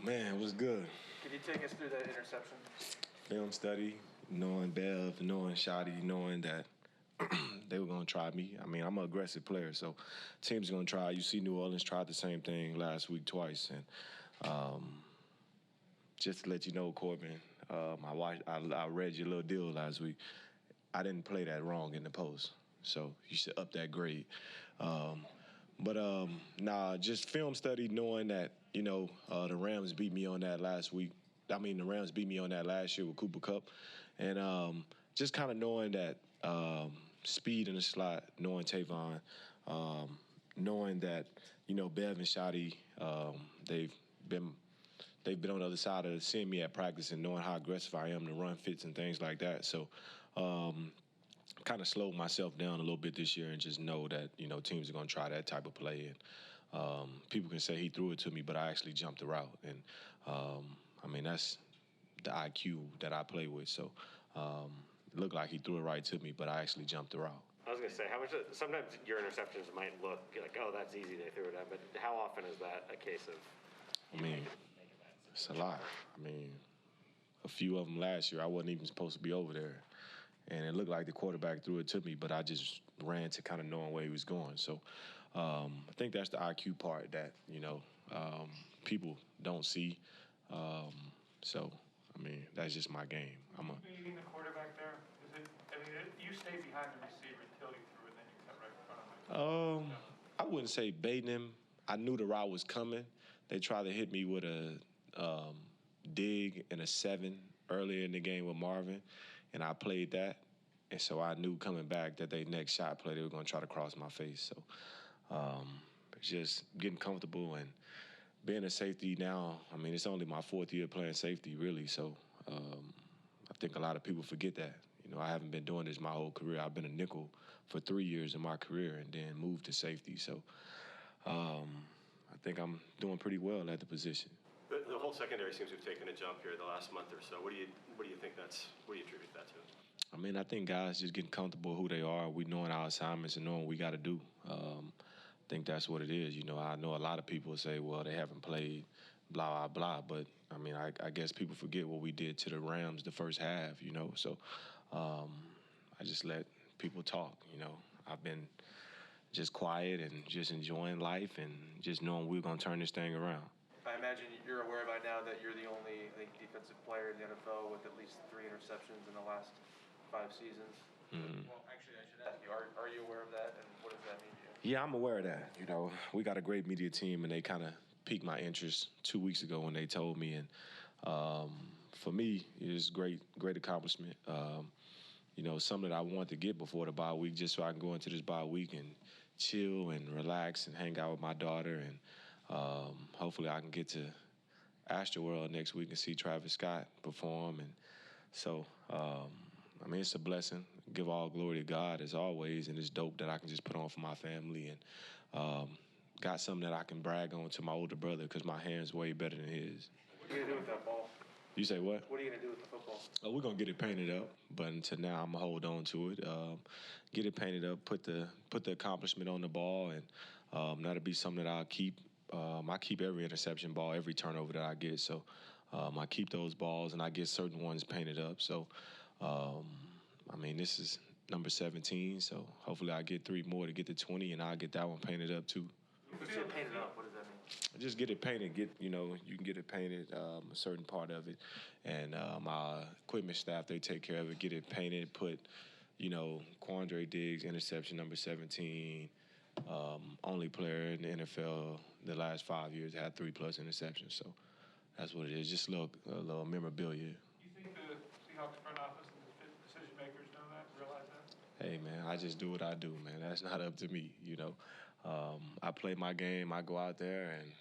Man, it was good. Could you take us through that interception? Film study, knowing Bev, knowing Shotty, knowing that they were going to try me. I mean, I'm an aggressive player, so teams are going to try. You see New Orleans tried the same thing last week twice. And just to let you know, Corbin, I read your little deal last week. I didn't play that wrong in the post, so you should up that grade. Just film study, knowing that, the Rams beat me on that last week. I mean, the Rams beat me on that last year with Cooper Kupp. And just kind of knowing that speed in the slot, knowing Tavon, knowing that, Bev and Shotty, they've been on the other side of seeing me at practice and knowing how aggressive I am to run fits and things like that. So kind of slowed myself down a little bit this year and just know that, teams are going to try that type of play. And people can say he threw it to me, but I actually jumped the route. And, that's the IQ that I play with. So it looked like he threw it right to me, but I actually jumped the route. I was going to say, sometimes your interceptions might look like, oh, that's easy, they threw it out. But how often is that a case of? It's a lot. A few of them last year, I wasn't even supposed to be over there. And it looked like the quarterback threw it to me, but I just ran to kind of knowing where he was going. So I think that's the IQ part that, people don't see. That's just my game. Beating the quarterback there, you stayed behind the receiver until you threw it, then you cut right in front of him. I wouldn't say baiting him. I knew the route was coming. They tried to hit me with a dig and a 7 earlier in the game with Marvin, and I played that. And so I knew coming back that their next shot play, they were going to try to cross my face. So just getting comfortable and being a safety now. It's only my 4th year playing safety, really. So I think a lot of people forget that. I haven't been doing this my whole career. I've been a nickel for 3 years in my career and then moved to safety. So I think I'm doing pretty well at the position. The whole secondary seems to have taken a jump here the last month or so. What do you think what do you attribute that to? I think guys just getting comfortable who they are. We knowing our assignments and knowing what we got to do. I think that's what it is. I know a lot of people say, well, they haven't played, blah, blah, blah. But, I guess people forget what we did to the Rams the first half, So I just let people talk, I've been just quiet and just enjoying life and just knowing we're going to turn this thing around. I imagine you're aware by now that you're the only, defensive player in the NFL with at least 3 interceptions in the last 5 seasons. Mm-hmm. Well, actually, I should ask you, are you aware of that, and what does that mean to you? Yeah, I'm aware of that. We got a great media team, and they kind of piqued my interest 2 weeks ago when they told me. And for me, it was great accomplishment. Something that I wanted to get before the bye week just so I can go into this bye week and chill and relax and hang out with my daughter. And hopefully I can get to Astroworld next week and see Travis Scott perform. And so, it's a blessing. Give all glory to God as always, and it's dope that I can just put on for my family and got something that I can brag on to my older brother because my hand's way better than his. What are you going to do with that ball? You say what? What are you going to do with the football? We're going to get it painted up, but until now I'm going to hold on to it. Get it painted up, put the accomplishment on the ball, and that'll be something that I'll keep. I keep every interception ball, every turnover that I get. So I keep those balls, and I get certain ones painted up. So, this is number 17. So hopefully I get 3 more to get to 20, and I'll get that one painted up too. When you say painted up, what does that mean? Just get it painted. You can get it painted, a certain part of it. And my equipment staff, they take care of it, get it painted, put, Quandre Diggs, interception number 17. Only player in the NFL the last 5 years had 3+ interceptions. So that's what it is. Just a little memorabilia. Do you think the Seahawks front office and the decision makers know that, realize that? Hey, man, I just do what I do, man. That's not up to me, I play my game. I go out there and,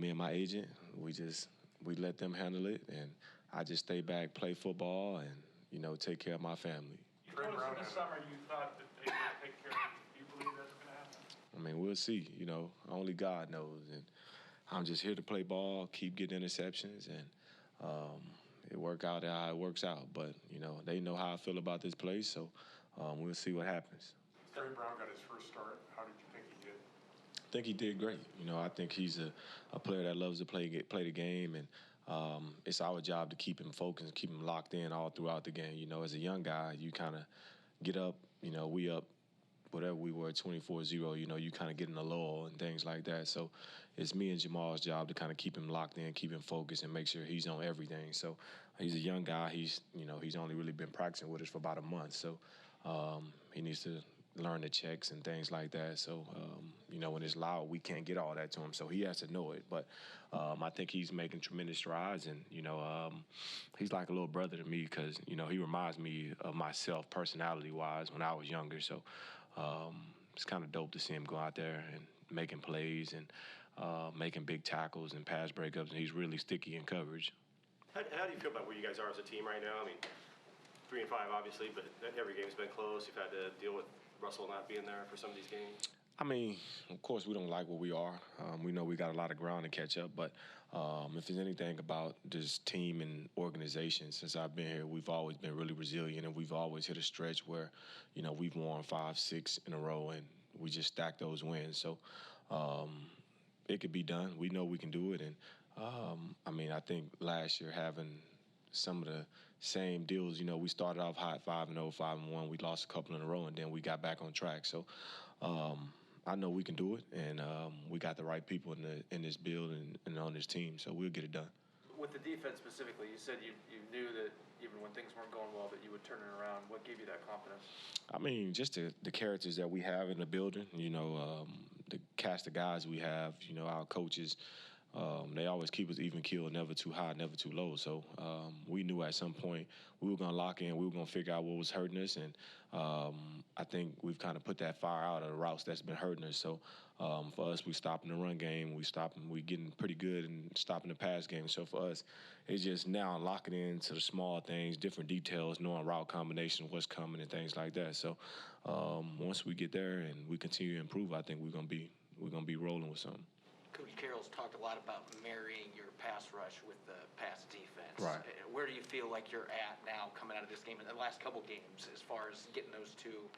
me and my agent, we let them handle it. And I just stay back, play football, and, take care of my family. You told us in the summer you thought that they would take care of you. Do you believe that's going to happen? We'll see. Only God knows. And I'm just here to play ball, keep getting interceptions, and it work out how it works out. But, they know how I feel about this place, so we'll see what happens. Trey Brown got his first start. How did you think he did? I think he did great. I think he's a player that loves to play the game, and it's our job to keep him focused, keep him locked in all throughout the game. As a young guy, you kind of get up. We up whatever we were 24-0. You kind of get in a lull and things like that. So it's me and Jamal's job to kind of keep him locked in, keep him focused, and make sure he's on everything. So he's a young guy. He's only really been practicing with us for about a month. So he needs to learn the checks and things like that. So, when it's loud, we can't get all that to him. So he has to know it. But I think he's making tremendous strides. And, he's like a little brother to me because, he reminds me of myself personality-wise when I was younger. So it's kind of dope to see him go out there and making plays and making big tackles and pass breakups. And he's really sticky in coverage. How do you feel about where you guys are as a team right now? I mean, 3-5 obviously, but every game's been close. You've had to deal with Russell not being there for some of these games. I mean, of course, we don't like where we are. We know we got a lot of ground to catch up, but if there's anything about this team and organization, since I've been here, we've always been really resilient, and we've always hit a stretch where, we've won 5, 6 in a row, and we just stack those wins. So it could be done. We know we can do it, and I think last year having some of the same deals, we started off hot 5-0, 5-1. We lost a couple in a row, and then we got back on track. So I know we can do it, and we got the right people in this build and on this team, so we'll get it done. With the defense specifically, you said you knew that even when things weren't going well that you would turn it around. What gave you that confidence? I mean, just the characters that we have in the building, the cast of guys we have, our coaches. They always keep us even keel, never too high, never too low. So we knew at some point we were going to lock in. We were going to figure out what was hurting us. And I think we've kind of put that fire out of the routes that's been hurting us. So for us, we stopping the run game. We getting pretty good and stopping the pass game. So for us, it's just now locking into the small things, different details, knowing route combination, what's coming and things like that. So once we get there and we continue to improve, I think we're going to be rolling with something. Coach Carroll's talked a lot about marrying your pass rush with the pass defense. Right. Where do you feel like you're at now coming out of this game and the last couple games as far as getting those two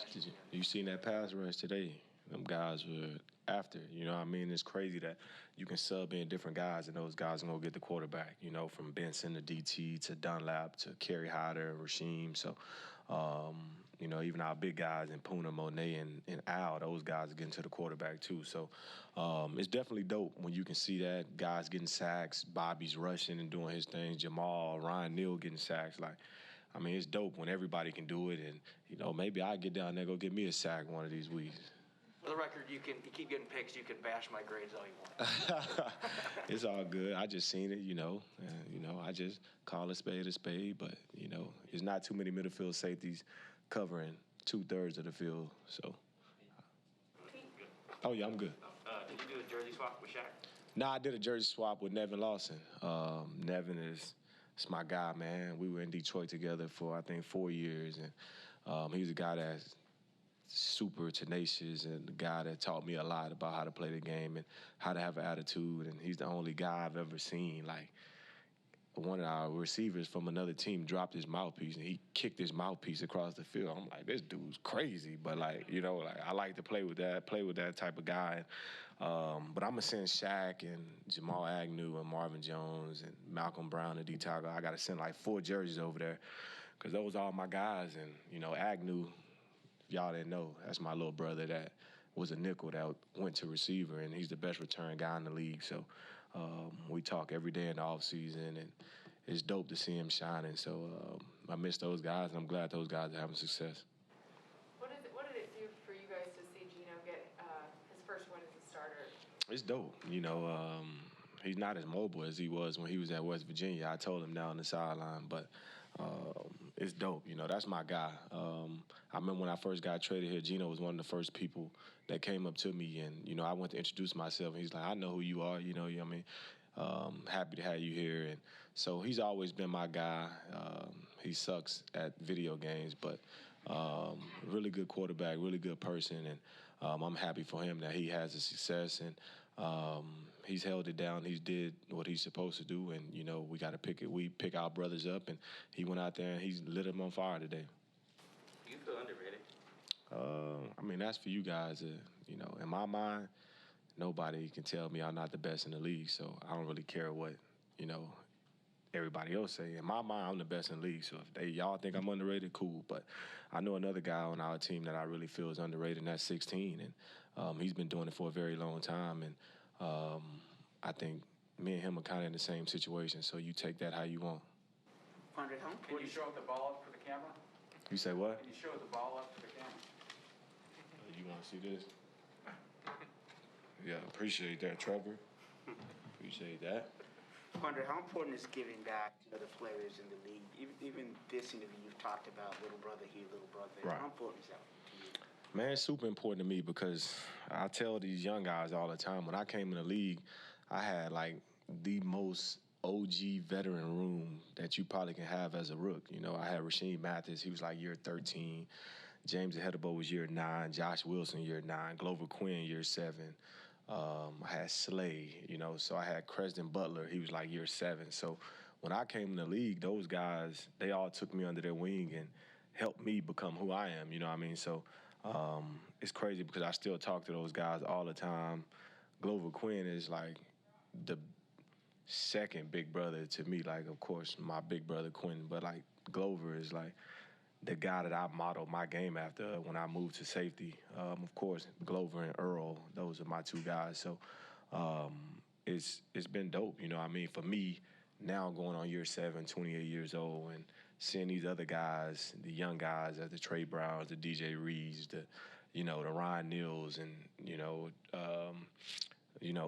meshes in? You seen that pass rush today? Them guys were after. It's crazy that you can sub in different guys and those guys are going to get the quarterback, from Benson to DT to Dunlap to Kerry Hyder and Rasheem. So, even our big guys in Puna, Monet, and Al, those guys are getting to the quarterback too. So it's definitely dope when you can see that. Guys getting sacks, Bobby's rushing and doing his thing, Jamal, Ryan Neal getting sacks. It's dope when everybody can do it. And, maybe I get down there, go get me a sack one of these weeks. For the record, you keep getting picks. You can bash my grades all you want. It's all good. I just seen it, I just call a spade, but, there's not too many middle field safeties covering 2/3 of the field, so. Oh, yeah, I'm good. Did you do a jersey swap with Shaq? No, I did a jersey swap with Nevin Lawson. Nevin is my guy, man. We were in Detroit together for, I think, 4 years, and he's a guy that's super tenacious and the guy that taught me a lot about how to play the game and how to have an attitude, and he's the only guy I've ever seen, one of our receivers from another team dropped his mouthpiece and he kicked his mouthpiece across the field. I'm like, this dude's crazy, but I like to play with that type of guy. But I'm gonna send Shaq and Jamal Agnew and Marvin Jones and Malcolm Brown and D. Tago. I gotta send 4 jerseys over there because those are all my guys. And Agnew, if y'all didn't know, that's my little brother that was a nickel that went to receiver, and he's the best return guy in the league. So we talk every day in the offseason, and it's dope to see him shining. So I miss those guys, and I'm glad those guys are having success. What did it do for you guys to see Gino get his first win as a starter? It's dope. He's not as mobile as he was when he was at West Virginia. I told him now on the sideline, but it's dope. That's my guy. I remember when I first got traded here, Gino was one of the first people that came up to me, and, I went to introduce myself, and he's like, I know who you are, happy to have you here. And so he's always been my guy. He sucks at video games, but really good quarterback, really good person, and I'm happy for him that he has a success, and he's held it down. He's did what he's supposed to do, and, we got to pick it. We pick our brothers up, and he went out there, and he's lit them on fire today. Do you feel underrated? That's for you guys. In my mind, nobody can tell me I'm not the best in the league. So I don't really care what, you know, everybody else say. In my mind, I'm the best in the league. So if y'all think I'm underrated, cool. But I know another guy on our team that I really feel is underrated, and that's 16. And he's been doing it for a very long time. And I think me and him are kind of in the same situation. So you take that how you want. Quandre, can you show the ball up for the camera? You say what? Can you show the ball up to the camera? You want to see this? Yeah, appreciate that, Trevor. Appreciate that. Quandre, how important is giving back to other players in the league? Even this interview, you've talked about little brother here, little brother there. Right. How important is that to you? Man, it's super important to me because I tell these young guys all the time, when I came in the league, I had like the most OG veteran room that you probably can have as a rook. You know, I had Rasheed Mathis, he was like year 13. James Ahedebo was year 9. Josh Wilson, year 9. Glover Quinn, year 7. I had Slay, you know, so I had Creston Butler. He was like year 7. So when I came in the league, those guys, they all took me under their wing and helped me become who I am, you know what I mean? So it's crazy because I still talk to those guys all the time. Glover Quinn is like the second big brother to me. Like, of course, my big brother Quinn, but like Glover is like the guy that I modeled my game after when I moved to safety. Of course, Glover and Earl, those are my two guys. So it's been dope, you know what I mean? For me, now going on year 7, 28 years old, and seeing these other guys, the young guys, the Trey Browns, the DJ Reeves, the Ryan Neals, and,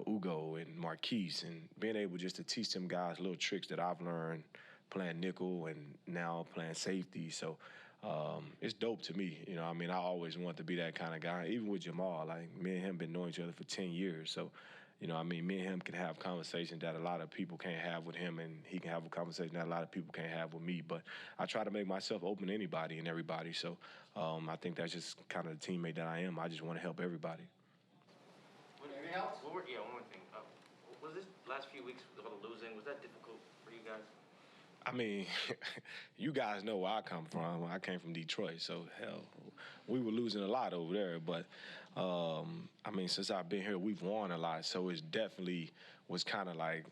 Ugo and Marquise, and being able just to teach them guys little tricks that I've learned playing nickel and now playing safety. So it's dope to me. You know, I mean, I always want to be that kind of guy. Even with Jamal, like, me and him been knowing each other for 10 years. So, you know, I mean, me and him can have conversations that a lot of people can't have with him, and he can have a conversation that a lot of people can't have with me. But I try to make myself open to anybody and everybody. So I think that's just kind of the teammate that I am. I just want to help everybody. Anything else? One more thing. Was this last few weeks with all the losing, was that difficult for you guys? I mean, you guys know where I come from. I came from Detroit, so hell, we were losing a lot over there. But, I mean, since I've been here, we've won a lot, so it definitely was kind of like,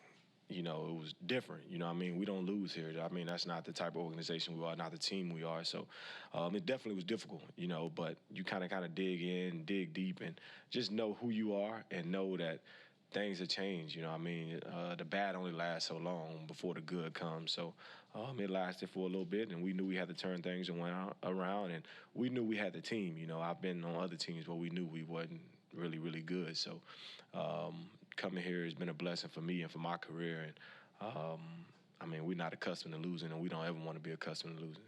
you know, it was different. You know what I mean? We don't lose here. I mean, that's not the type of organization we are, not the team we are. So it definitely was difficult, you know, but you kind of dig in, dig deep, and just know who you are and know that things have changed, you know what I mean? The bad only lasts so long before the good comes. So it lasted for a little bit, and we knew we had to turn things around, and we knew we had the team. You know, I've been on other teams where we knew we wasn't really, really good. So coming here has been a blessing for me and for my career. And, I mean, we're not accustomed to losing, and we don't ever want to be accustomed to losing.